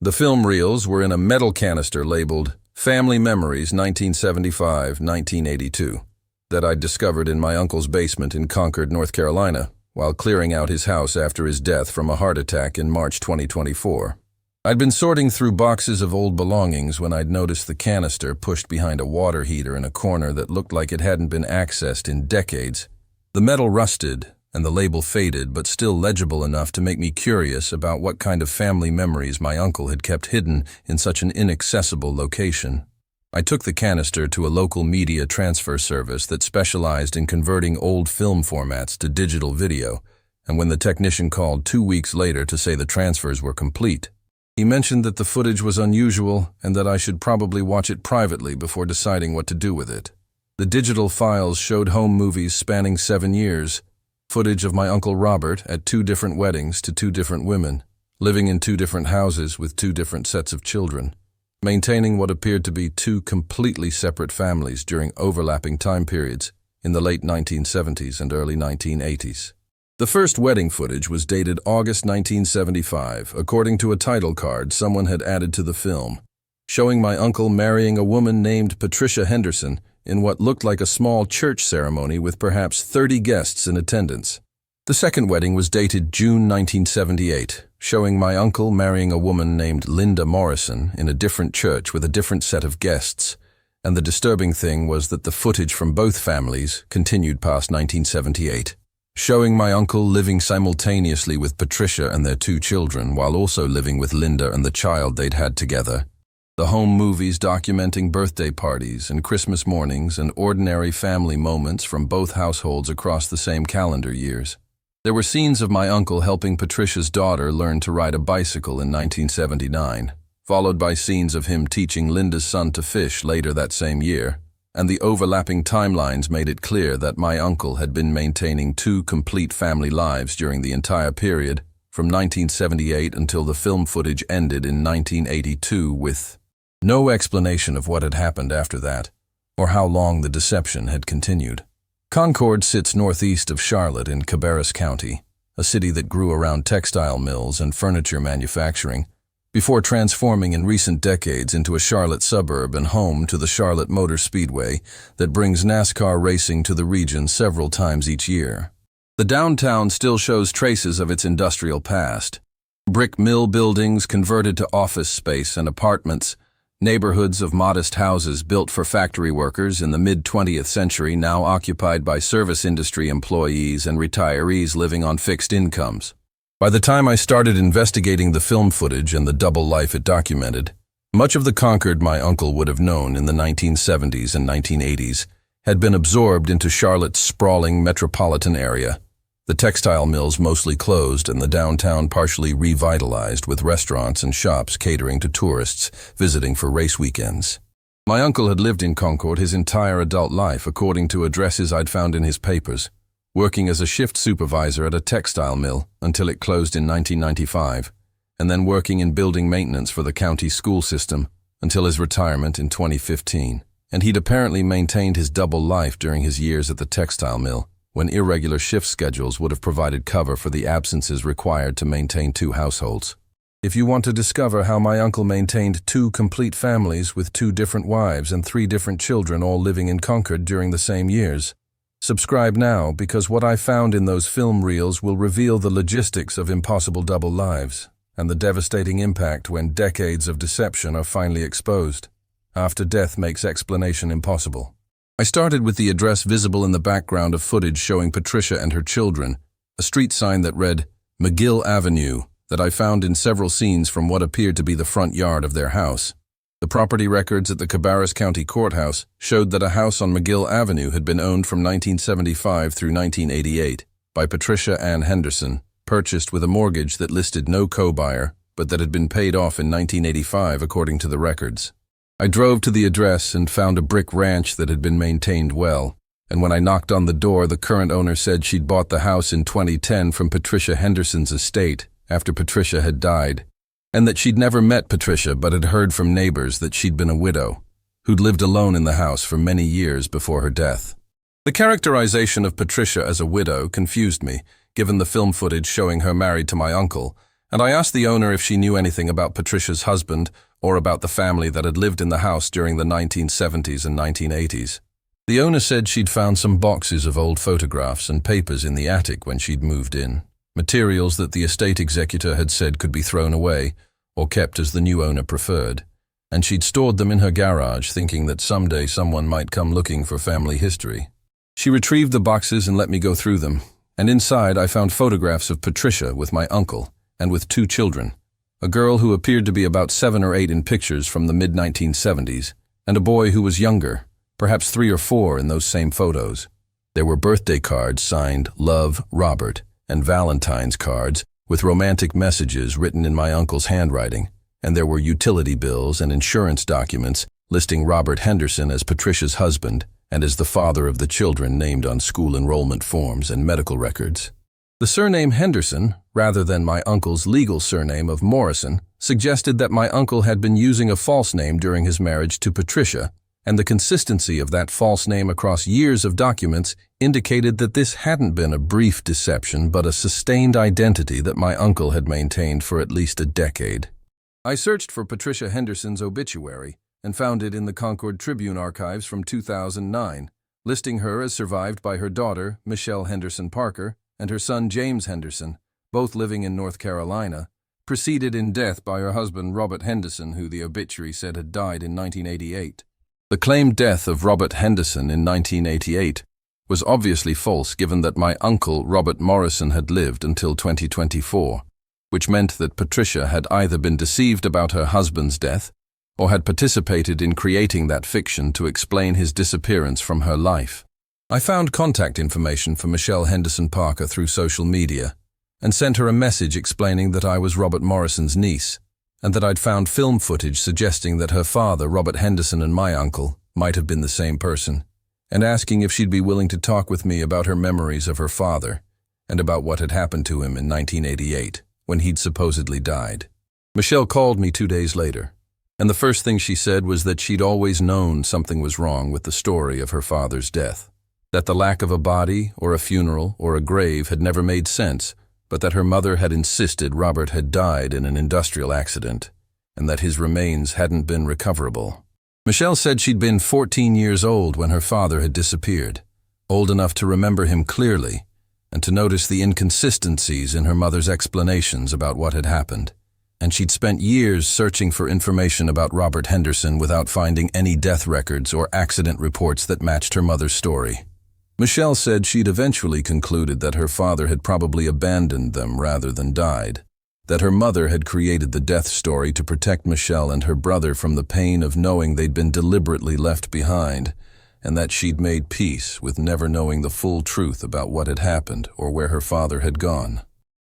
The film reels were in a metal canister labeled Family Memories 1975-1982 that I'd discovered in my uncle's basement in Concord, North Carolina, while clearing out his house after his death from a heart attack in March 2024. I'd been sorting through boxes of old belongings when I'd noticed the canister pushed behind a water heater in a corner that looked like it hadn't been accessed in decades. The metal rusted, and the label faded, but still legible enough to make me curious about what kind of family memories my uncle had kept hidden in such an inaccessible location. I took the canister to a local media transfer service that specialized in converting old film formats to digital video, and when the technician called 2 weeks later to say the transfers were complete, he mentioned that the footage was unusual and that I should probably watch it privately before deciding what to do with it. The digital files showed home movies spanning 7 years, footage of my Uncle Robert at 2 different weddings to 2 different women, living in 2 different houses with 2 different sets of children, maintaining what appeared to be 2 completely separate families during overlapping time periods in the late 1970s and early 1980s. The first wedding footage was dated August 1975, according to a title card someone had added to the film, showing my uncle marrying a woman named Patricia Henderson in what looked like a small church ceremony with perhaps 30 guests in attendance. The second wedding was dated June 1978, showing my uncle marrying a woman named Linda Morrison in a different church with a different set of guests, and the disturbing thing was that the footage from both families continued past 1978, showing my uncle living simultaneously with Patricia and their 2 children while also living with Linda and the child they'd had together. The home movies documenting birthday parties and Christmas mornings and ordinary family moments from both households across the same calendar years. There were scenes of my uncle helping Patricia's daughter learn to ride a bicycle in 1979, followed by scenes of him teaching Linda's son to fish later that same year, and the overlapping timelines made it clear that my uncle had been maintaining 2 complete family lives during the entire period, from 1978 until the film footage ended in 1982 with no explanation of what had happened after that, or how long the deception had continued. Concord sits northeast of Charlotte in Cabarrus County, a city that grew around textile mills and furniture manufacturing, before transforming in recent decades into a Charlotte suburb and home to the Charlotte Motor Speedway that brings NASCAR racing to the region several times each year. The downtown still shows traces of its industrial past. Brick mill buildings converted to office space and apartments, neighborhoods of modest houses built for factory workers in the mid-20th century now occupied by service industry employees and retirees living on fixed incomes. By the time I started investigating the film footage and the double life it documented, much of the Concord my uncle would have known in the 1970s and 1980s had been absorbed into Charlotte's sprawling metropolitan area, the textile mills mostly closed and the downtown partially revitalized with restaurants and shops catering to tourists visiting for race weekends. My uncle had lived in Concord his entire adult life according to addresses I'd found in his papers, working as a shift supervisor at a textile mill until it closed in 1995, and then working in building maintenance for the county school system until his retirement in 2015. And he'd apparently maintained his double life during his years at the textile mill, when irregular shift schedules would have provided cover for the absences required to maintain 2 households. If you want to discover how my uncle maintained 2 complete families with 2 different wives and 3 different children all living in Concord during the same years, subscribe now, because what I found in those film reels will reveal the logistics of impossible double lives and the devastating impact when decades of deception are finally exposed, after death makes explanation impossible. I started with the address visible in the background of footage showing Patricia and her children, a street sign that read McGill Avenue that I found in several scenes from what appeared to be the front yard of their house. The property records at the Cabarrus County Courthouse showed that a house on McGill Avenue had been owned from 1975 through 1988 by Patricia Ann Henderson, purchased with a mortgage that listed no co-buyer, but that had been paid off in 1985 according to the records. I drove to the address and found a brick ranch that had been maintained well, and when I knocked on the door, the current owner said she'd bought the house in 2010 from Patricia Henderson's estate after Patricia had died, and that she'd never met Patricia but had heard from neighbors that she'd been a widow, who'd lived alone in the house for many years before her death. The characterization of Patricia as a widow confused me, given the film footage showing her married to my uncle, and I asked the owner if she knew anything about Patricia's husband or about the family that had lived in the house during the 1970s and 1980s. The owner said she'd found some boxes of old photographs and papers in the attic when she'd moved in, materials that the estate executor had said could be thrown away or kept as the new owner preferred, and she'd stored them in her garage thinking that someday someone might come looking for family history. She retrieved the boxes and let me go through them, and inside I found photographs of Patricia with my uncle and with 2 children, a girl who appeared to be about 7 or 8 in pictures from the mid-1970s, and a boy who was younger, perhaps 3 or 4 in those same photos. There were birthday cards signed Love, Robert, and Valentine's cards with romantic messages written in my uncle's handwriting, and there were utility bills and insurance documents listing Robert Henderson as Patricia's husband and as the father of the children named on school enrollment forms and medical records. The surname Henderson, rather than my uncle's legal surname of Morrison, suggested that my uncle had been using a false name during his marriage to Patricia, and the consistency of that false name across years of documents indicated that this hadn't been a brief deception but a sustained identity that my uncle had maintained for at least a decade. I searched for Patricia Henderson's obituary and found it in the Concord Tribune archives from 2009, listing her as survived by her daughter, Michelle Henderson Parker, and her son James Henderson, both living in North Carolina, preceded in death by her husband Robert Henderson, who the obituary said had died in 1988. The claimed death of Robert Henderson in 1988 was obviously false given that my uncle Robert Morrison had lived until 2024, which meant that Patricia had either been deceived about her husband's death or had participated in creating that fiction to explain his disappearance from her life. I found contact information for Michelle Henderson Parker through social media and sent her a message explaining that I was Robert Morrison's niece and that I'd found film footage suggesting that her father, Robert Henderson, and my uncle might have been the same person, and asking if she'd be willing to talk with me about her memories of her father and about what had happened to him in 1988 when he'd supposedly died. Michelle called me 2 days later, and the first thing she said was that she'd always known something was wrong with the story of her father's death, that the lack of a body or a funeral or a grave had never made sense, but that her mother had insisted Robert had died in an industrial accident and that his remains hadn't been recoverable. Michelle said she'd been 14 years old when her father had disappeared, old enough to remember him clearly and to notice the inconsistencies in her mother's explanations about what had happened, and she'd spent years searching for information about Robert Henderson without finding any death records or accident reports that matched her mother's story. Michelle said she'd eventually concluded that her father had probably abandoned them rather than died, that her mother had created the death story to protect Michelle and her brother from the pain of knowing they'd been deliberately left behind, and that she'd made peace with never knowing the full truth about what had happened or where her father had gone.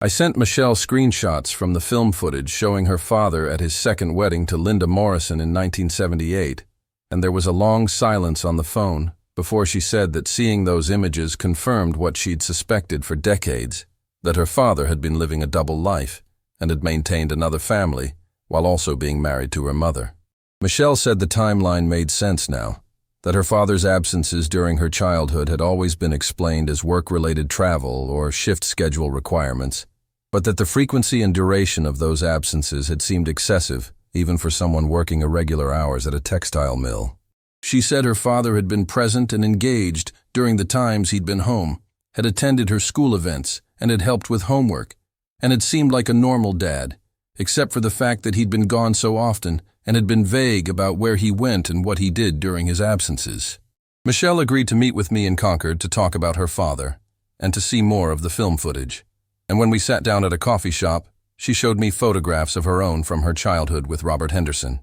I sent Michelle screenshots from the film footage showing her father at his second wedding to Linda Morrison in 1978, and there was a long silence on the phone before she said that seeing those images confirmed what she'd suspected for decades, that her father had been living a double life and had maintained another family while also being married to her mother. Michelle said the timeline made sense now, that her father's absences during her childhood had always been explained as work-related travel or shift schedule requirements, but that the frequency and duration of those absences had seemed excessive, even for someone working irregular hours at a textile mill. She said her father had been present and engaged during the times he'd been home, had attended her school events, and had helped with homework, and had seemed like a normal dad, except for the fact that he'd been gone so often and had been vague about where he went and what he did during his absences. Michelle agreed to meet with me in Concord to talk about her father and to see more of the film footage. And when we sat down at a coffee shop, she showed me photographs of her own from her childhood with Robert Henderson.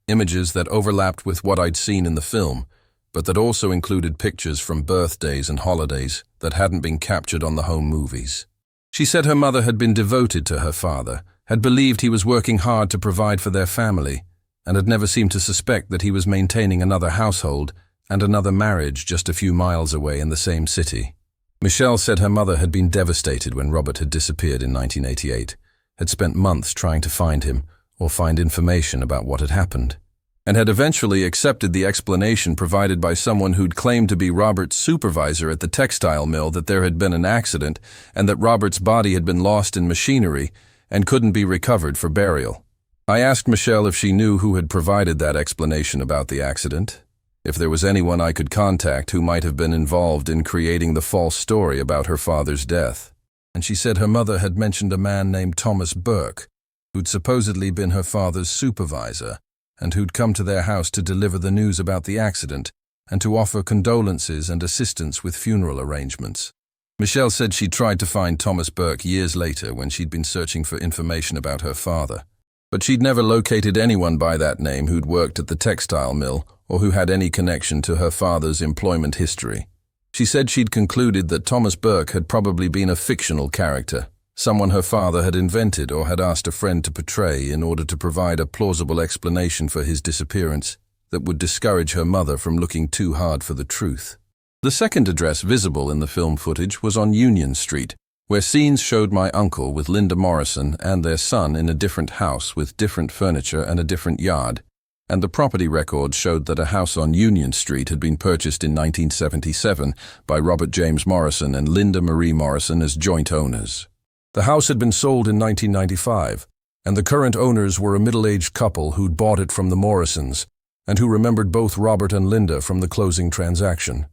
Images that overlapped with what I'd seen in the film, but that also included pictures from birthdays and holidays that hadn't been captured on the home movies. She said her mother had been devoted to her father, had believed he was working hard to provide for their family, and had never seemed to suspect that he was maintaining another household and another marriage just a few miles away in the same city. Michelle said her mother had been devastated when Robert had disappeared in 1988, had spent months trying to find him or find information about what had happened, and had eventually accepted the explanation provided by someone who'd claimed to be Robert's supervisor at the textile mill that there had been an accident and that Robert's body had been lost in machinery and couldn't be recovered for burial. I asked Michelle if she knew who had provided that explanation about the accident, if there was anyone I could contact who might have been involved in creating the false story about her father's death. And she said her mother had mentioned a man named Thomas Burke, who'd supposedly been her father's supervisor, and who'd come to their house to deliver the news about the accident and to offer condolences and assistance with funeral arrangements. Michelle said she'd tried to find Thomas Burke years later when she'd been searching for information about her father, but she'd never located anyone by that name who'd worked at the textile mill or who had any connection to her father's employment history. She said she'd concluded that Thomas Burke had probably been a fictional character, someone her father had invented or had asked a friend to portray in order to provide a plausible explanation for his disappearance that would discourage her mother from looking too hard for the truth. The second address visible in the film footage was on Union Street, where scenes showed my uncle with Linda Morrison and their son in a different house with different furniture and a different yard, and the property records showed that a house on Union Street had been purchased in 1977 by Robert James Morrison and Linda Marie Morrison as joint owners. The house had been sold in 1995, and the current owners were a middle-aged couple who'd bought it from the Morrisons, and who remembered both Robert and Linda from the closing transaction.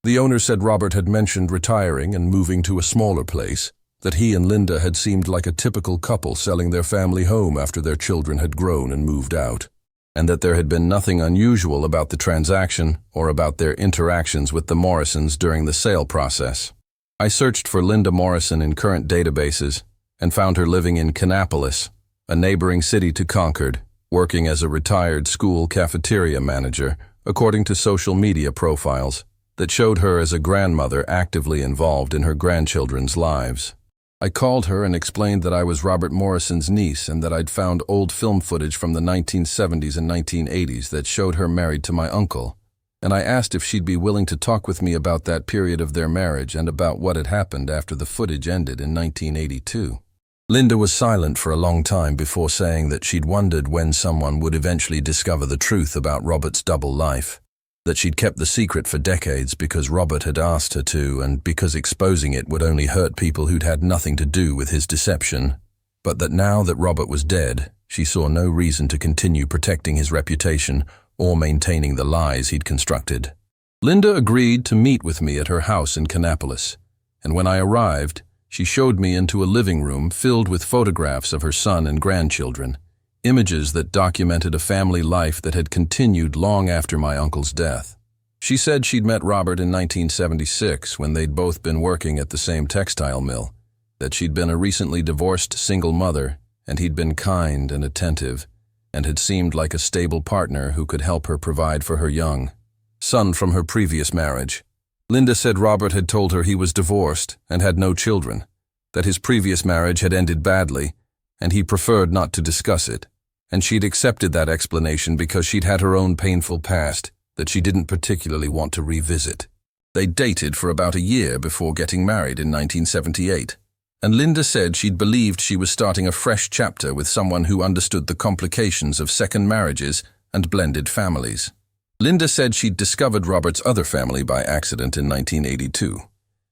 The owner said Robert had mentioned retiring and moving to a smaller place, that he and Linda had seemed like a typical couple selling their family home after their children had grown and moved out, and that there had been nothing unusual about the transaction or about their interactions with the Morrisons during the sale process. I searched for Linda Morrison in current databases and found her living in Kannapolis, a neighboring city to Concord, working as a retired school cafeteria manager, according to social media profiles that showed her as a grandmother actively involved in her grandchildren's lives. I called her and explained that I was Robert Morrison's niece and that I'd found old film footage from the 1970s and 1980s that showed her married to my uncle, and I asked if she'd be willing to talk with me about that period of their marriage and about what had happened after the footage ended in 1982. Linda was silent for a long time before saying that she'd wondered when someone would eventually discover the truth about Robert's double life, that she'd kept the secret for decades because Robert had asked her to and because exposing it would only hurt people who'd had nothing to do with his deception, but that now that Robert was dead, she saw no reason to continue protecting his reputation or maintaining the lies he'd constructed. Linda agreed to meet with me at her house in Kannapolis, and when I arrived, she showed me into a living room filled with photographs of her son and grandchildren, images that documented a family life that had continued long after my uncle's death. She said she'd met Robert in 1976 when they'd both been working at the same textile mill, that she'd been a recently divorced single mother, and he'd been kind and attentive, and had seemed like a stable partner who could help her provide for her young son from her previous marriage. Linda said Robert had told her he was divorced and had no children, that his previous marriage had ended badly, and he preferred not to discuss it, and she'd accepted that explanation because she'd had her own painful past that she didn't particularly want to revisit. They dated for about a year before getting married in 1978. And Linda said she'd believed she was starting a fresh chapter with someone who understood the complications of second marriages and blended families. Linda said she'd discovered Robert's other family by accident in 1982,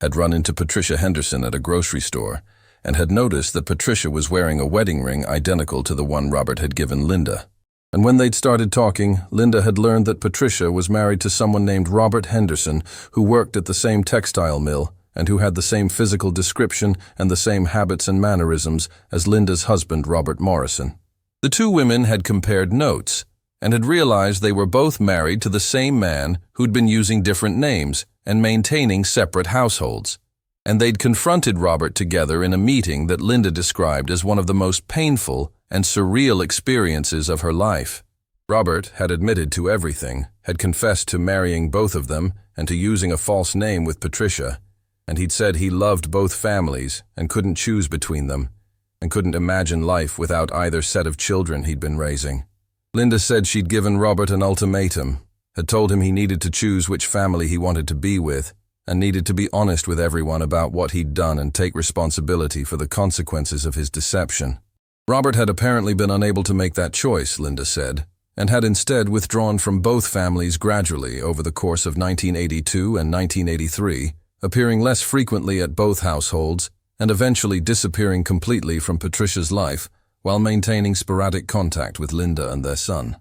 had run into Patricia Henderson at a grocery store, and had noticed that Patricia was wearing a wedding ring identical to the one Robert had given Linda. And when they'd started talking, Linda had learned that Patricia was married to someone named Robert Henderson who worked at the same textile mill and who had the same physical description and the same habits and mannerisms as Linda's husband, Robert Morrison. The two women had compared notes and had realized they were both married to the same man who'd been using different names and maintaining separate households. And they'd confronted Robert together in a meeting that Linda described as one of the most painful and surreal experiences of her life. Robert had admitted to everything, had confessed to marrying both of them and to using a false name with Patricia, and he'd said he loved both families and couldn't choose between them, and couldn't imagine life without either set of children he'd been raising. Linda said she'd given Robert an ultimatum, had told him he needed to choose which family he wanted to be with, and needed to be honest with everyone about what he'd done and take responsibility for the consequences of his deception. Robert had apparently been unable to make that choice, Linda said, and had instead withdrawn from both families gradually over the course of 1982 and 1983, appearing less frequently at both households and eventually disappearing completely from Patricia's life while maintaining sporadic contact with Linda and their son.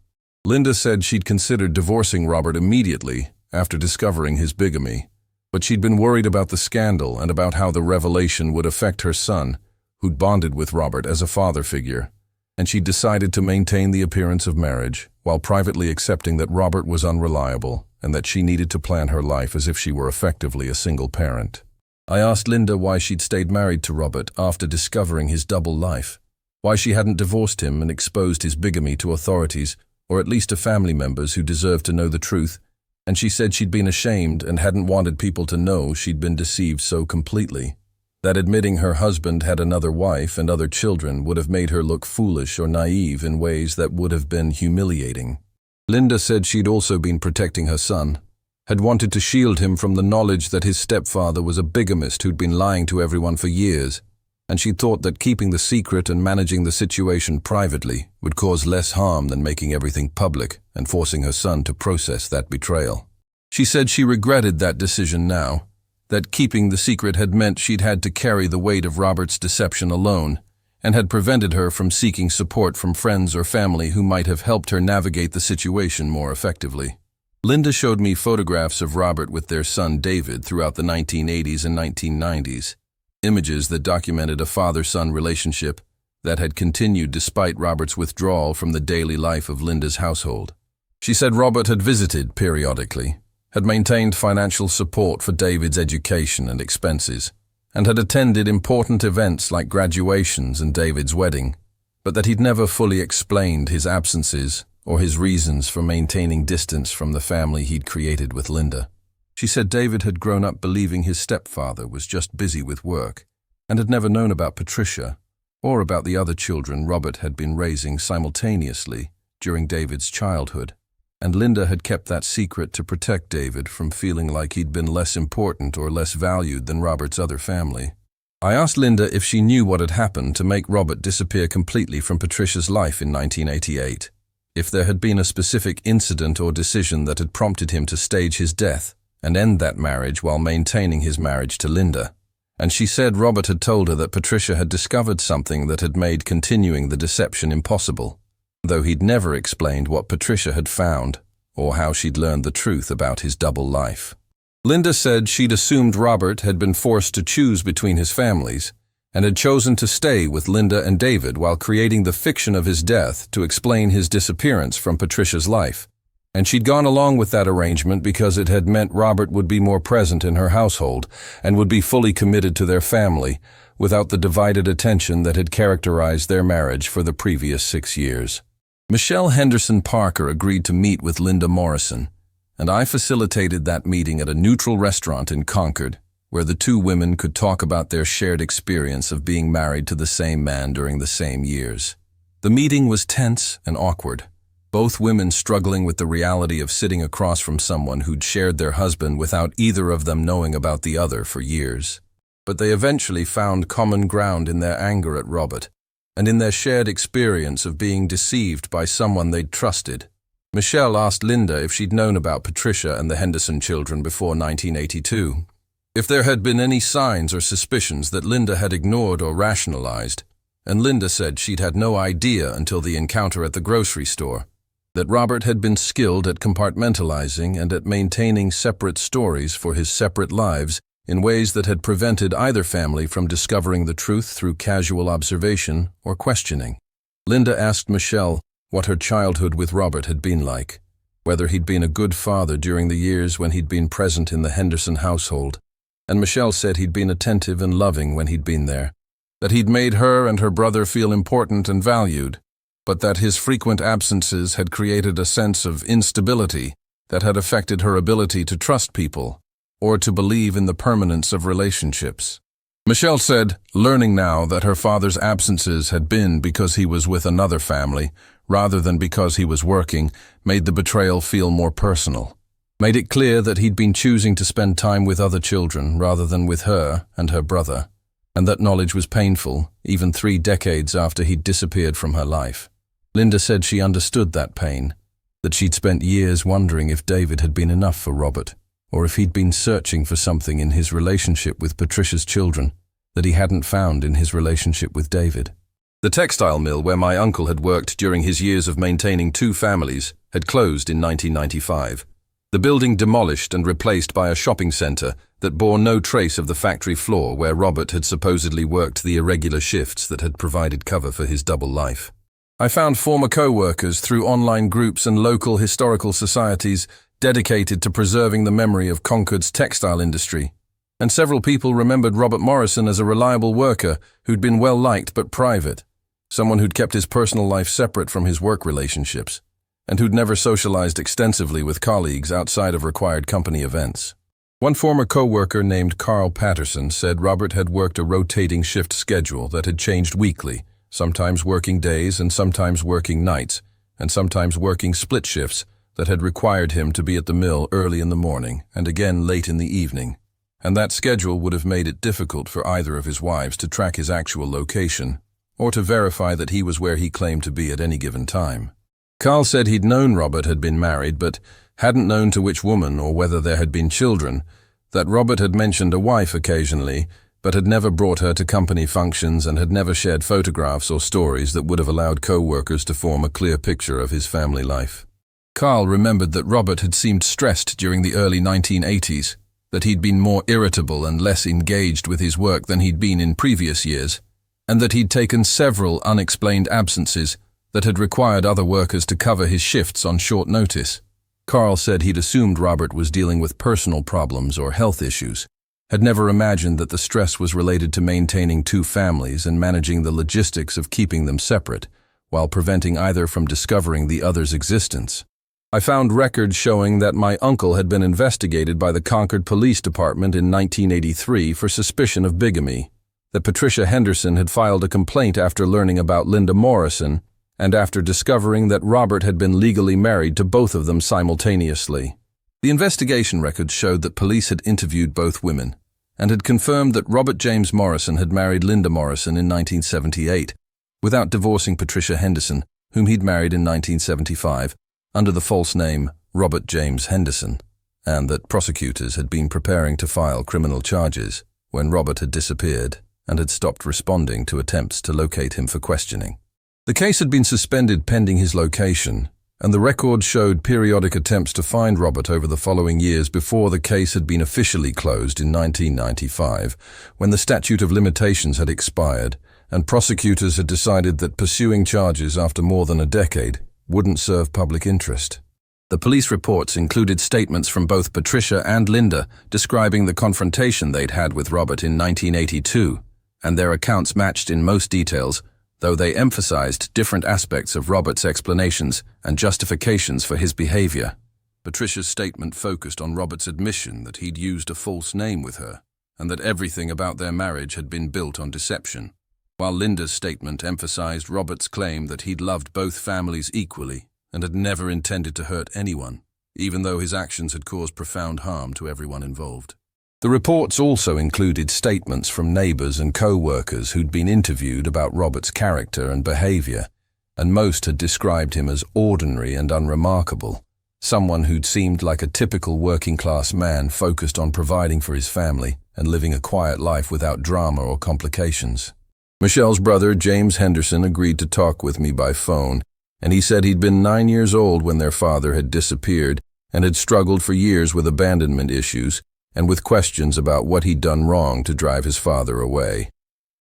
Linda said she'd considered divorcing Robert immediately after discovering his bigamy, but she'd been worried about the scandal and about how the revelation would affect her son, who'd bonded with Robert as a father figure, and she'd decided to maintain the appearance of marriage while privately accepting that Robert was unreliable and that she needed to plan her life as if she were effectively a single parent. I asked Linda why she'd stayed married to Robert after discovering his double life, why she hadn't divorced him and exposed his bigamy to authorities or at least to family members who deserved to know the truth, and she said she'd been ashamed and hadn't wanted people to know she'd been deceived so completely, that admitting her husband had another wife and other children would have made her look foolish or naive in ways that would have been humiliating. Linda said she'd also been protecting her son, had wanted to shield him from the knowledge that his stepfather was a bigamist who'd been lying to everyone for years, and she thought that keeping the secret and managing the situation privately would cause less harm than making everything public and forcing her son to process that betrayal. She said she regretted that decision now, that keeping the secret had meant she'd had to carry the weight of Robert's deception alone, and had prevented her from seeking support from friends or family who might have helped her navigate the situation more effectively. Linda showed me photographs of Robert with their son David throughout the 1980s and 1990s, images that documented a father-son relationship that had continued despite Robert's withdrawal from the daily life of Linda's household. She said Robert had visited periodically, had maintained financial support for David's education and expenses, and had attended important events like graduations and David's wedding, but that he'd never fully explained his absences or his reasons for maintaining distance from the family he'd created with Linda. She said David had grown up believing his stepfather was just busy with work and had never known about Patricia or about the other children Robert had been raising simultaneously during David's childhood, and Linda had kept that secret to protect David from feeling like he'd been less important or less valued than Robert's other family. I asked Linda if she knew what had happened to make Robert disappear completely from Patricia's life in 1988, if there had been a specific incident or decision that had prompted him to stage his death and end that marriage while maintaining his marriage to Linda. And she said Robert had told her that Patricia had discovered something that had made continuing the deception impossible, though he'd never explained what Patricia had found or how she'd learned the truth about his double life. Linda said she'd assumed Robert had been forced to choose between his families and had chosen to stay with Linda and David while creating the fiction of his death to explain his disappearance from Patricia's life. And she'd gone along with that arrangement because it had meant Robert would be more present in her household and would be fully committed to their family without the divided attention that had characterized their marriage for the previous 6 years. Michelle Henderson Parker agreed to meet with Linda Morrison, and I facilitated that meeting at a neutral restaurant in Concord, where the two women could talk about their shared experience of being married to the same man during the same years. The meeting was tense and awkward, both women struggling with the reality of sitting across from someone who'd shared their husband without either of them knowing about the other for years. But they eventually found common ground in their anger at Robert, and in their shared experience of being deceived by someone they'd trusted. Michelle asked Linda if she'd known about Patricia and the Henderson children before 1982, if there had been any signs or suspicions that Linda had ignored or rationalized, and Linda said she'd had no idea until the encounter at the grocery store, that Robert had been skilled at compartmentalizing and at maintaining separate stories for his separate lives in ways that had prevented either family from discovering the truth through casual observation or questioning. Linda asked Michelle what her childhood with Robert had been like, whether he'd been a good father during the years when he'd been present in the Henderson household, and Michelle said he'd been attentive and loving when he'd been there, that he'd made her and her brother feel important and valued, but that his frequent absences had created a sense of instability that had affected her ability to trust people or to believe in the permanence of relationships. Michelle said, learning now that her father's absences had been because he was with another family rather than because he was working, made the betrayal feel more personal, made it clear that he'd been choosing to spend time with other children rather than with her and her brother, and that knowledge was painful, even 3 decades after he'd disappeared from her life. Linda said she understood that pain, that she'd spent years wondering if David had been enough for Robert, or if he'd been searching for something in his relationship with Patricia's children that he hadn't found in his relationship with David. The textile mill where my uncle had worked during his years of maintaining two families had closed in 1995. The building demolished and replaced by a shopping center that bore no trace of the factory floor where Robert had supposedly worked the irregular shifts that had provided cover for his double life. I found former co-workers through online groups and local historical societies dedicated to preserving the memory of Concord's textile industry, and several people remembered Robert Morrison as a reliable worker who'd been well-liked but private, someone who'd kept his personal life separate from his work relationships, and who'd never socialized extensively with colleagues outside of required company events. One former co-worker named Carl Patterson said Robert had worked a rotating shift schedule that had changed weekly, sometimes working days and sometimes working nights, and sometimes working split shifts that had required him to be at the mill early in the morning and again late in the evening. And that schedule would have made it difficult for either of his wives to track his actual location or to verify that he was where he claimed to be at any given time. Carl said he'd known Robert had been married, but hadn't known to which woman or whether there had been children, that Robert had mentioned a wife occasionally, but had never brought her to company functions and had never shared photographs or stories that would have allowed co-workers to form a clear picture of his family life. Carl remembered that Robert had seemed stressed during the early 1980s, that he'd been more irritable and less engaged with his work than he'd been in previous years, and that he'd taken several unexplained absences that had required other workers to cover his shifts on short notice. Carl said he'd assumed Robert was dealing with personal problems or health issues, had never imagined that the stress was related to maintaining two families and managing the logistics of keeping them separate, while preventing either from discovering the other's existence. I found records showing that my uncle had been investigated by the Concord Police Department in 1983 for suspicion of bigamy, that Patricia Henderson had filed a complaint after learning about Linda Morrison, and after discovering that Robert had been legally married to both of them simultaneously. The investigation records showed that police had interviewed both women, and had confirmed that Robert James Morrison had married Linda Morrison in 1978, without divorcing Patricia Henderson, whom he'd married in 1975, under the false name Robert James Henderson, and that prosecutors had been preparing to file criminal charges when Robert had disappeared and had stopped responding to attempts to locate him for questioning. The case had been suspended pending his location, and the record showed periodic attempts to find Robert over the following years before the case had been officially closed in 1995, when the statute of limitations had expired, and prosecutors had decided that pursuing charges after more than a decade wouldn't serve public interest. The police reports included statements from both Patricia and Linda describing the confrontation they'd had with Robert in 1982, and their accounts matched in most details, though they emphasized different aspects of Robert's explanations and justifications for his behavior. Patricia's statement focused on Robert's admission that he'd used a false name with her, and that everything about their marriage had been built on deception, while Linda's statement emphasized Robert's claim that he'd loved both families equally and had never intended to hurt anyone, even though his actions had caused profound harm to everyone involved. The reports also included statements from neighbors and co-workers who'd been interviewed about Robert's character and behavior, and most had described him as ordinary and unremarkable, someone who'd seemed like a typical working-class man focused on providing for his family and living a quiet life without drama or complications. Michelle's brother, James Henderson, agreed to talk with me by phone, and he said he'd been 9 years old when their father had disappeared and had struggled for years with abandonment issues and with questions about what he'd done wrong to drive his father away.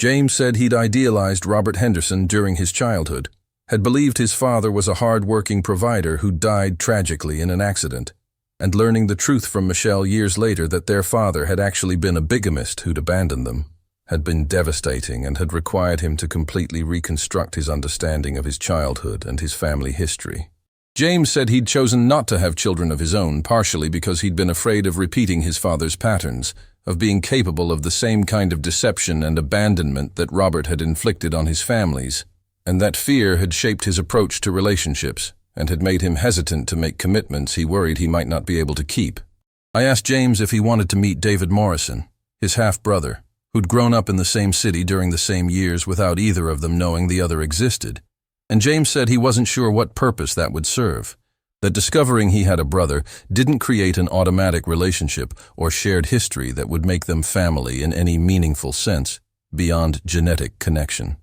James said he'd idealized Robert Henderson during his childhood, had believed his father was a hard-working provider who died tragically in an accident, and learning the truth from Michelle years later that their father had actually been a bigamist who'd abandoned them, had been devastating and had required him to completely reconstruct his understanding of his childhood and his family history. James said he'd chosen not to have children of his own, partially because he'd been afraid of repeating his father's patterns, of being capable of the same kind of deception and abandonment that Robert had inflicted on his families, and that fear had shaped his approach to relationships and had made him hesitant to make commitments he worried he might not be able to keep. I asked James if he wanted to meet David Morrison, his half-brother, who'd grown up in the same city during the same years without either of them knowing the other existed. And James said he wasn't sure what purpose that would serve, that discovering he had a brother didn't create an automatic relationship or shared history that would make them family in any meaningful sense, beyond genetic connection.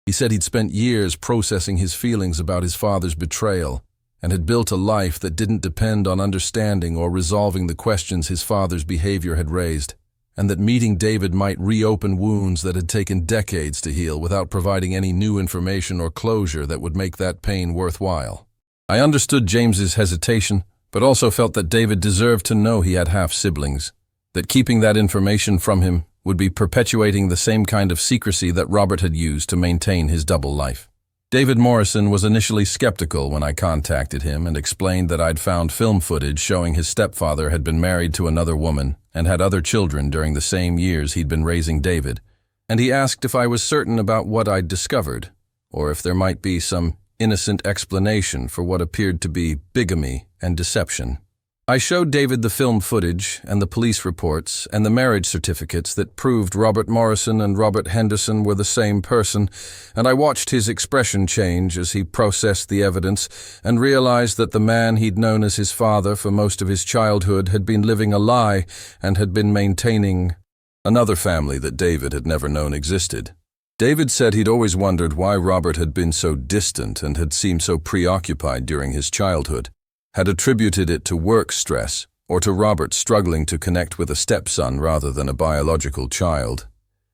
He said he'd spent years processing his feelings about his father's betrayal and had built a life that didn't depend on understanding or resolving the questions his father's behavior had raised, and that meeting David might reopen wounds that had taken decades to heal without providing any new information or closure that would make that pain worthwhile. I understood James's hesitation, but also felt that David deserved to know he had half-siblings, that keeping that information from him would be perpetuating the same kind of secrecy that Robert had used to maintain his double life. David Morrison was initially skeptical when I contacted him and explained that I'd found film footage showing his stepfather had been married to another woman and had other children during the same years he'd been raising David, and he asked if I was certain about what I'd discovered, or if there might be some innocent explanation for what appeared to be bigamy and deception. I showed David the film footage and the police reports and the marriage certificates that proved Robert Morrison and Robert Henderson were the same person, and I watched his expression change as he processed the evidence and realized that the man he'd known as his father for most of his childhood had been living a lie and had been maintaining another family that David had never known existed. David said he'd always wondered why Robert had been so distant and had seemed so preoccupied during his childhood, had attributed it to work stress or to Robert struggling to connect with a stepson rather than a biological child,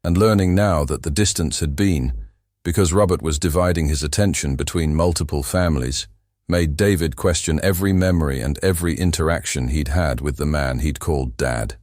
and learning now that the distance had been because Robert was dividing his attention between multiple families, made David question every memory and every interaction he'd had with the man he'd called Dad.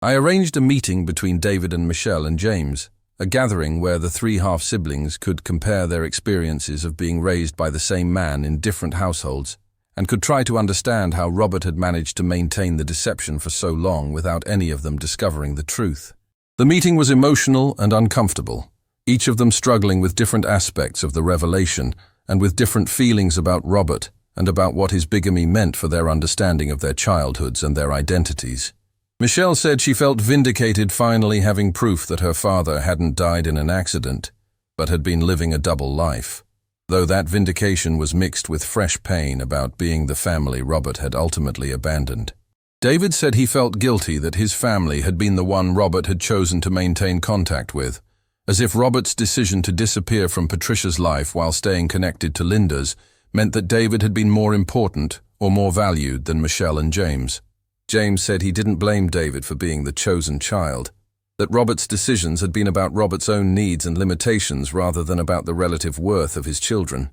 I arranged a meeting between David and Michelle and James, a gathering where the three half-siblings could compare their experiences of being raised by the same man in different households, and could try to understand how Robert had managed to maintain the deception for so long without any of them discovering the truth. The meeting was emotional and uncomfortable, each of them struggling with different aspects of the revelation and with different feelings about Robert and about what his bigamy meant for their understanding of their childhoods and their identities. Michelle said she felt vindicated finally having proof that her father hadn't died in an accident, but had been living a double life, though that vindication was mixed with fresh pain about being the family Robert had ultimately abandoned. David said he felt guilty that his family had been the one Robert had chosen to maintain contact with, as if Robert's decision to disappear from Patricia's life while staying connected to Linda's meant that David had been more important or more valued than Michelle and James. James said he didn't blame David for being the chosen child, that Robert's decisions had been about Robert's own needs and limitations rather than about the relative worth of his children,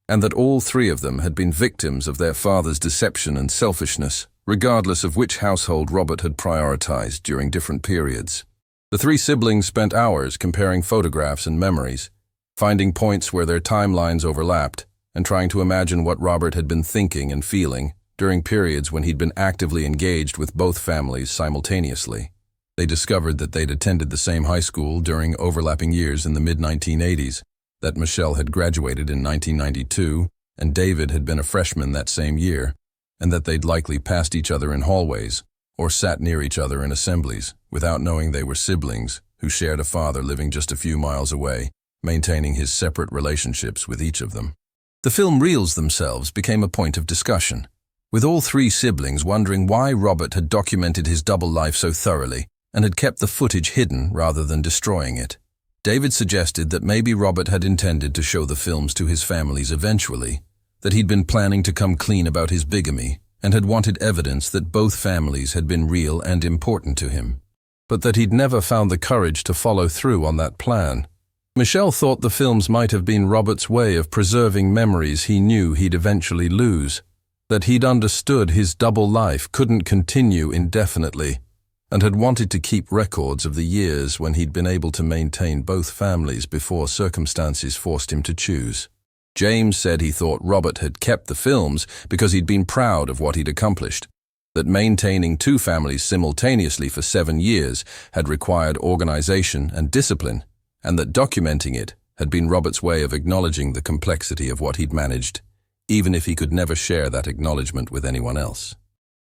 and that all three of them had been victims of their father's deception and selfishness, regardless of which household Robert had prioritized during different periods. The three siblings spent hours comparing photographs and memories, finding points where their timelines overlapped, and trying to imagine what Robert had been thinking and feeling during periods when he'd been actively engaged with both families simultaneously. They discovered that they'd attended the same high school during overlapping years in the mid-1980s, that Michelle had graduated in 1992 and David had been a freshman that same year, and that they'd likely passed each other in hallways or sat near each other in assemblies without knowing they were siblings who shared a father living just a few miles away, maintaining his separate relationships with each of them. The film reels themselves became a point of discussion, with all three siblings wondering why Robert had documented his double life so thoroughly and had kept the footage hidden rather than destroying it. David suggested that maybe Robert had intended to show the films to his families eventually, that he'd been planning to come clean about his bigamy and had wanted evidence that both families had been real and important to him, but that he'd never found the courage to follow through on that plan. Michelle thought the films might have been Robert's way of preserving memories he knew he'd eventually lose, that he'd understood his double life couldn't continue indefinitely, and had wanted to keep records of the years when he'd been able to maintain both families before circumstances forced him to choose. James said he thought Robert had kept the films because he'd been proud of what he'd accomplished, that maintaining two families simultaneously for 7 years had required organization and discipline, and that documenting it had been Robert's way of acknowledging the complexity of what he'd managed, even if he could never share that acknowledgement with anyone else.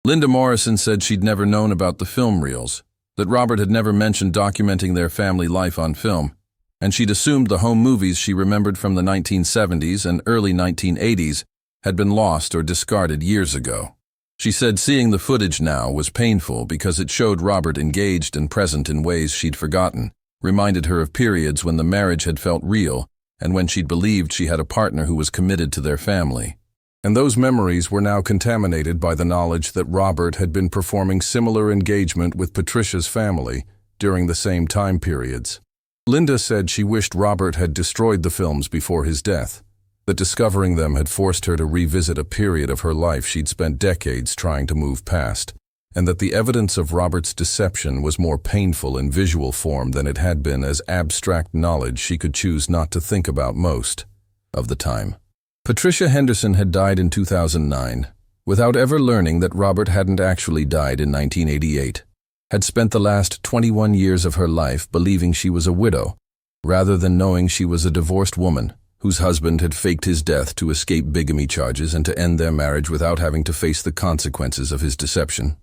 Linda Morrison said she'd never known about the film reels, that Robert had never mentioned documenting their family life on film, and she'd assumed the home movies she remembered from the 1970s and early 1980s had been lost or discarded years ago. She said seeing the footage now was painful because it showed Robert engaged and present in ways she'd forgotten, reminded her of periods when the marriage had felt real and when she'd believed she had a partner who was committed to their family. And those memories were now contaminated by the knowledge that Robert had been performing similar engagement with Patricia's family during the same time periods. Linda said she wished Robert had destroyed the films before his death, that discovering them had forced her to revisit a period of her life she'd spent decades trying to move past, and that the evidence of Robert's deception was more painful in visual form than it had been as abstract knowledge she could choose not to think about most of the time. Patricia Henderson had died in 2009, without ever learning that Robert hadn't actually died in 1988, had spent the last 21 years of her life believing she was a widow, rather than knowing she was a divorced woman whose husband had faked his death to escape bigamy charges and to end their marriage without having to face the consequences of his deception.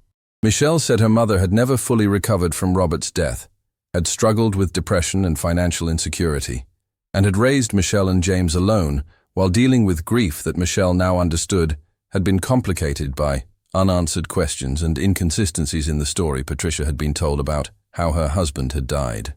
Michelle said her mother had never fully recovered from Robert's death, had struggled with depression and financial insecurity, and had raised Michelle and James alone while dealing with grief that Michelle now understood had been complicated by unanswered questions and inconsistencies in the story Patricia had been told about how her husband had died.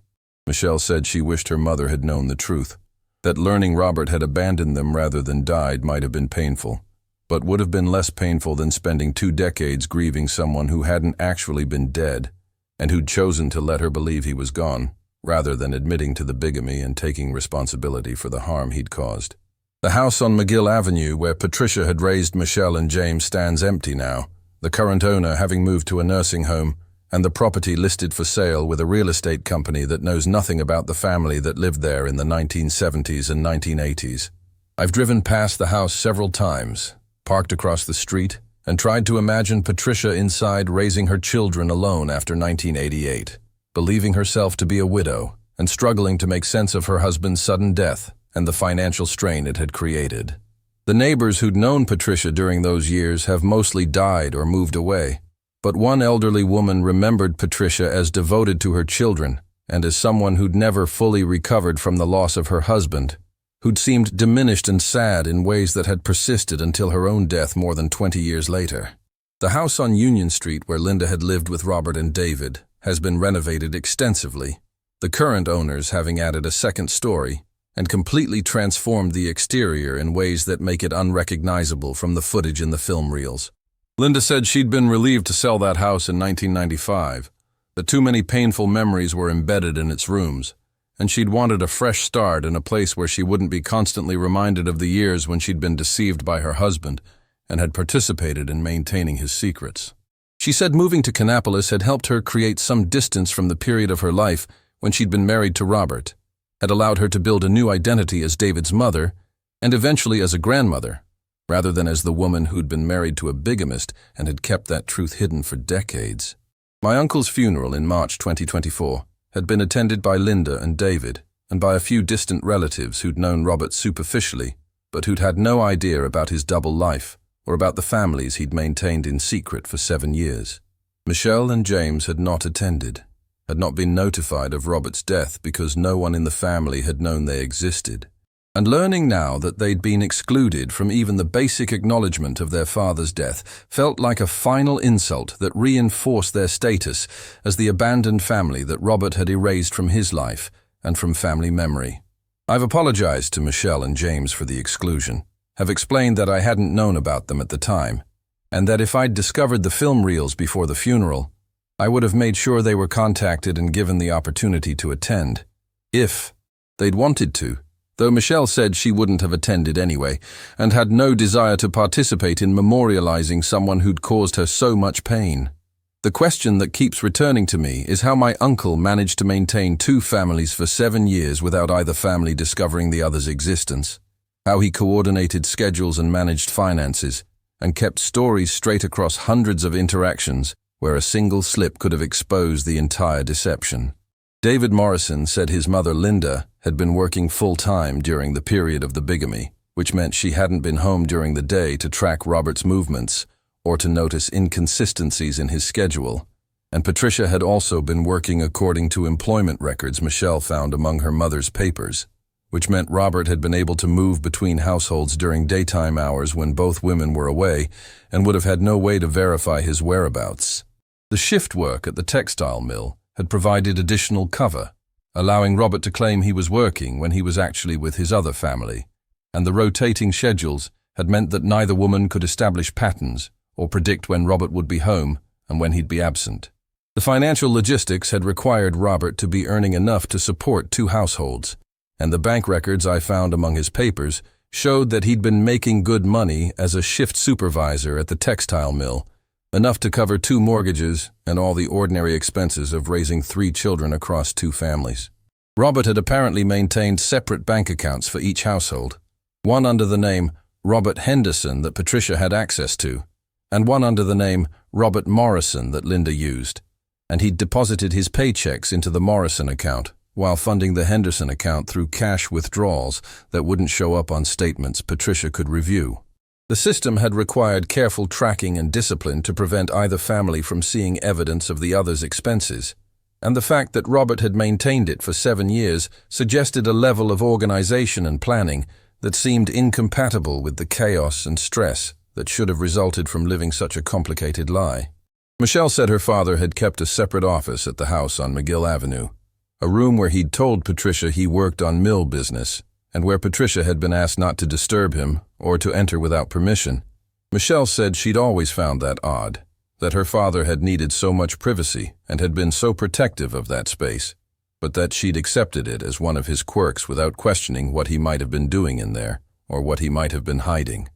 Michelle said she wished her mother had known the truth, that learning Robert had abandoned them rather than died might have been painful, but would have been less painful than spending 2 decades grieving someone who hadn't actually been dead and who'd chosen to let her believe he was gone, rather than admitting to the bigamy and taking responsibility for the harm he'd caused. The house on McGill Avenue where Patricia had raised Michelle and James stands empty now, the current owner having moved to a nursing home, and the property listed for sale with a real estate company that knows nothing about the family that lived there in the 1970s and 1980s. I've driven past the house several times, parked across the street, and tried to imagine Patricia inside raising her children alone after 1988, believing herself to be a widow and struggling to make sense of her husband's sudden death and the financial strain it had created. The neighbors who'd known Patricia during those years have mostly died or moved away, but one elderly woman remembered Patricia as devoted to her children and as someone who'd never fully recovered from the loss of her husband, who'd seemed diminished and sad in ways that had persisted until her own death more than 20 years later. The house on Union Street where Linda had lived with Robert and David has been renovated extensively, the current owners having added a second story and completely transformed the exterior in ways that make it unrecognizable from the footage in the film reels. Linda said she'd been relieved to sell that house in 1995, that too many painful memories were embedded in its rooms, and she'd wanted a fresh start in a place where she wouldn't be constantly reminded of the years when she'd been deceived by her husband and had participated in maintaining his secrets. She said moving to Kannapolis had helped her create some distance from the period of her life when she'd been married to Robert, had allowed her to build a new identity as David's mother and eventually as a grandmother, rather than as the woman who'd been married to a bigamist and had kept that truth hidden for decades. My uncle's funeral in March 2024 had been attended by Linda and David and by a few distant relatives who'd known Robert superficially, but who'd had no idea about his double life or about the families he'd maintained in secret for 7 years. Michelle and James had not attended, had not been notified of Robert's death because no one in the family had known they existed. And learning now that they'd been excluded from even the basic acknowledgement of their father's death felt like a final insult that reinforced their status as the abandoned family that Robert had erased from his life and from family memory. I've apologized to Michelle and James for the exclusion, have explained that I hadn't known about them at the time, and that if I'd discovered the film reels before the funeral, I would have made sure they were contacted and given the opportunity to attend, if they'd wanted to. Though Michelle said she wouldn't have attended anyway, and had no desire to participate in memorializing someone who'd caused her so much pain. The question that keeps returning to me is how my uncle managed to maintain 2 families for 7 years without either family discovering the other's existence, how he coordinated schedules and managed finances, and kept stories straight across hundreds of interactions where a single slip could have exposed the entire deception. David Morrison said his mother Linda had been working full-time during the period of the bigamy, which meant she hadn't been home during the day to track Robert's movements or to notice inconsistencies in his schedule, and Patricia had also been working according to employment records Michelle found among her mother's papers, which meant Robert had been able to move between households during daytime hours when both women were away and would have had no way to verify his whereabouts. The shift work at the textile mill had provided additional cover, allowing Robert to claim he was working when he was actually with his other family, and the rotating schedules had meant that neither woman could establish patterns or predict when Robert would be home and when he'd be absent. The financial logistics had required Robert to be earning enough to support two households, and the bank records I found among his papers showed that he'd been making good money as a shift supervisor at the textile mill, enough to cover 2 mortgages and all the ordinary expenses of raising 3 children across 2 families. Robert had apparently maintained separate bank accounts for each household, one under the name Robert Henderson that Patricia had access to, and one under the name Robert Morrison that Linda used, and he'd deposited his paychecks into the Morrison account while funding the Henderson account through cash withdrawals that wouldn't show up on statements Patricia could review. The system had required careful tracking and discipline to prevent either family from seeing evidence of the other's expenses, and the fact that Robert had maintained it for 7 years suggested a level of organization and planning that seemed incompatible with the chaos and stress that should have resulted from living such a complicated lie. Michelle said her father had kept a separate office at the house on McGill Avenue, a room where he'd told Patricia he worked on mill business, and where Patricia had been asked not to disturb him or to enter without permission. Michelle said she'd always found that odd, that her father had needed so much privacy and had been so protective of that space, but that she'd accepted it as one of his quirks without questioning what he might have been doing in there or what he might have been hiding.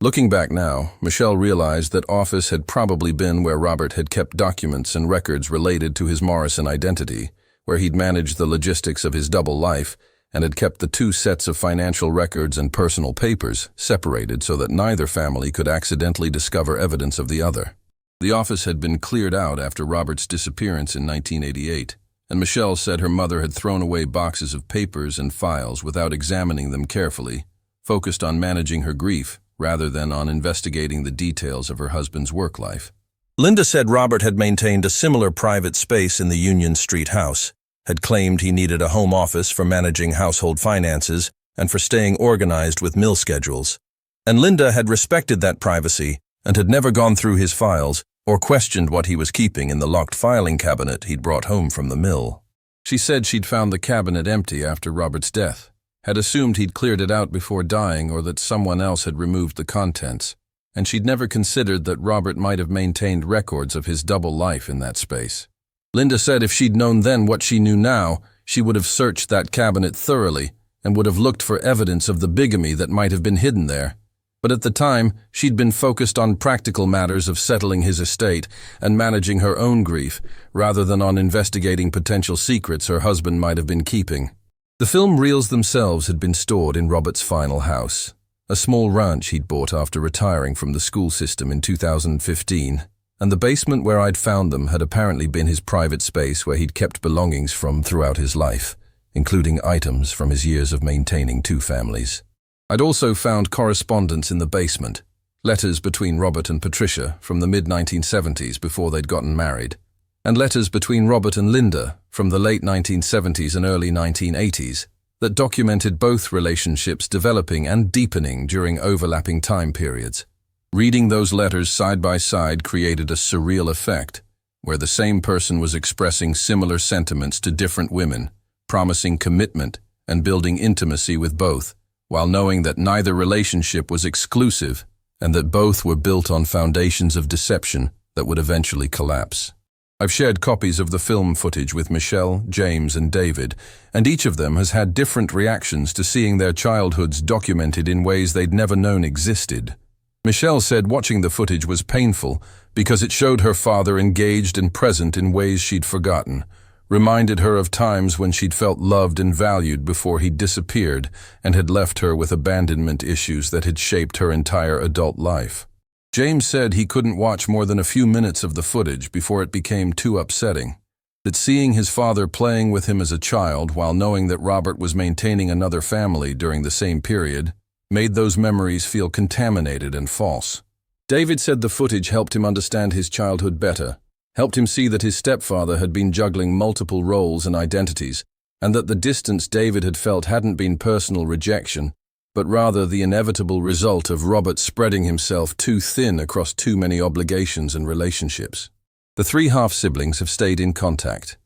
Looking back now, Michelle realized that office had probably been where Robert had kept documents and records related to his Morrison identity, where he'd managed the logistics of his double life and had kept the 2 sets of financial records and personal papers separated so that neither family could accidentally discover evidence of the other. The office had been cleared out after Robert's disappearance in 1988, and Michelle said her mother had thrown away boxes of papers and files without examining them carefully, focused on managing her grief rather than on investigating the details of her husband's work life. Linda said Robert had maintained a similar private space in the Union Street house, had claimed he needed a home office for managing household finances and for staying organized with mill schedules. And Linda had respected that privacy and had never gone through his files or questioned what he was keeping in the locked filing cabinet he'd brought home from the mill. She said she'd found the cabinet empty after Robert's death, had assumed he'd cleared it out before dying or that someone else had removed the contents, and she'd never considered that Robert might have maintained records of his double life in that space. Linda said if she'd known then what she knew now, she would have searched that cabinet thoroughly and would have looked for evidence of the bigamy that might have been hidden there. But at the time, she'd been focused on practical matters of settling his estate and managing her own grief, rather than on investigating potential secrets her husband might have been keeping. The film reels themselves had been stored in Robert's final house, a small ranch he'd bought after retiring from the school system in 2015, and the basement where I'd found them had apparently been his private space where he'd kept belongings from throughout his life, including items from his years of maintaining 2 families. I'd also found correspondence in the basement, letters between Robert and Patricia from the mid-1970s before they'd gotten married, and letters between Robert and Linda from the late 1970s and early 1980s that documented both relationships developing and deepening during overlapping time periods. Reading those letters side by side created a surreal effect, where the same person was expressing similar sentiments to different women, promising commitment and building intimacy with both, while knowing that neither relationship was exclusive and that both were built on foundations of deception that would eventually collapse. I've shared copies of the film footage with Michelle, James, and David, and each of them has had different reactions to seeing their childhoods documented in ways they'd never known existed. Michelle said watching the footage was painful because it showed her father engaged and present in ways she'd forgotten, reminded her of times when she'd felt loved and valued before he'd disappeared and had left her with abandonment issues that had shaped her entire adult life. James said he couldn't watch more than a few minutes of the footage before it became too upsetting, that seeing his father playing with him as a child while knowing that Robert was maintaining another family during the same period made those memories feel contaminated and false. David said the footage helped him understand his childhood better, helped him see that his stepfather had been juggling multiple roles and identities, and that the distance David had felt hadn't been personal rejection, but rather the inevitable result of Robert spreading himself too thin across too many obligations and relationships. The 3 half-siblings have stayed in contact,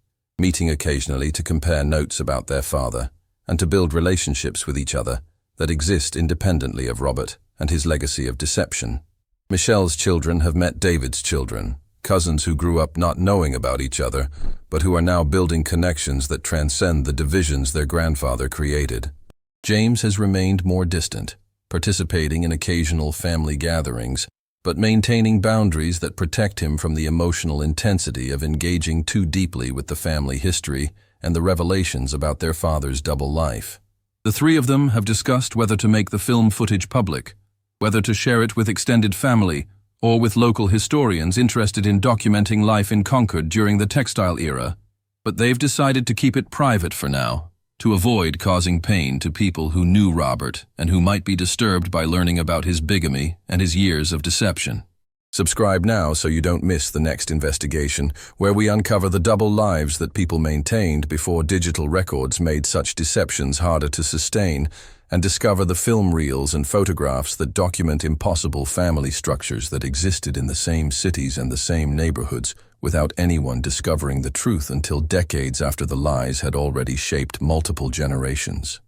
meeting occasionally to compare notes about their father and to build relationships with each other that exist independently of Robert and his legacy of deception. Michelle's children have met David's children, cousins who grew up not knowing about each other, but who are now building connections that transcend the divisions their grandfather created. James has remained more distant, participating in occasional family gatherings, but maintaining boundaries that protect him from the emotional intensity of engaging too deeply with the family history and the revelations about their father's double life. The three of them have discussed whether to make the film footage public, whether to share it with extended family, or with local historians interested in documenting life in Concord during the textile era, but they've decided to keep it private for now, to avoid causing pain to people who knew Robert and who might be disturbed by learning about his bigamy and his years of deception. Subscribe now so you don't miss the next investigation, where we uncover the double lives that people maintained before digital records made such deceptions harder to sustain, and discover the film reels and photographs that document impossible family structures that existed in the same cities and the same neighborhoods without anyone discovering the truth until decades after the lies had already shaped multiple generations.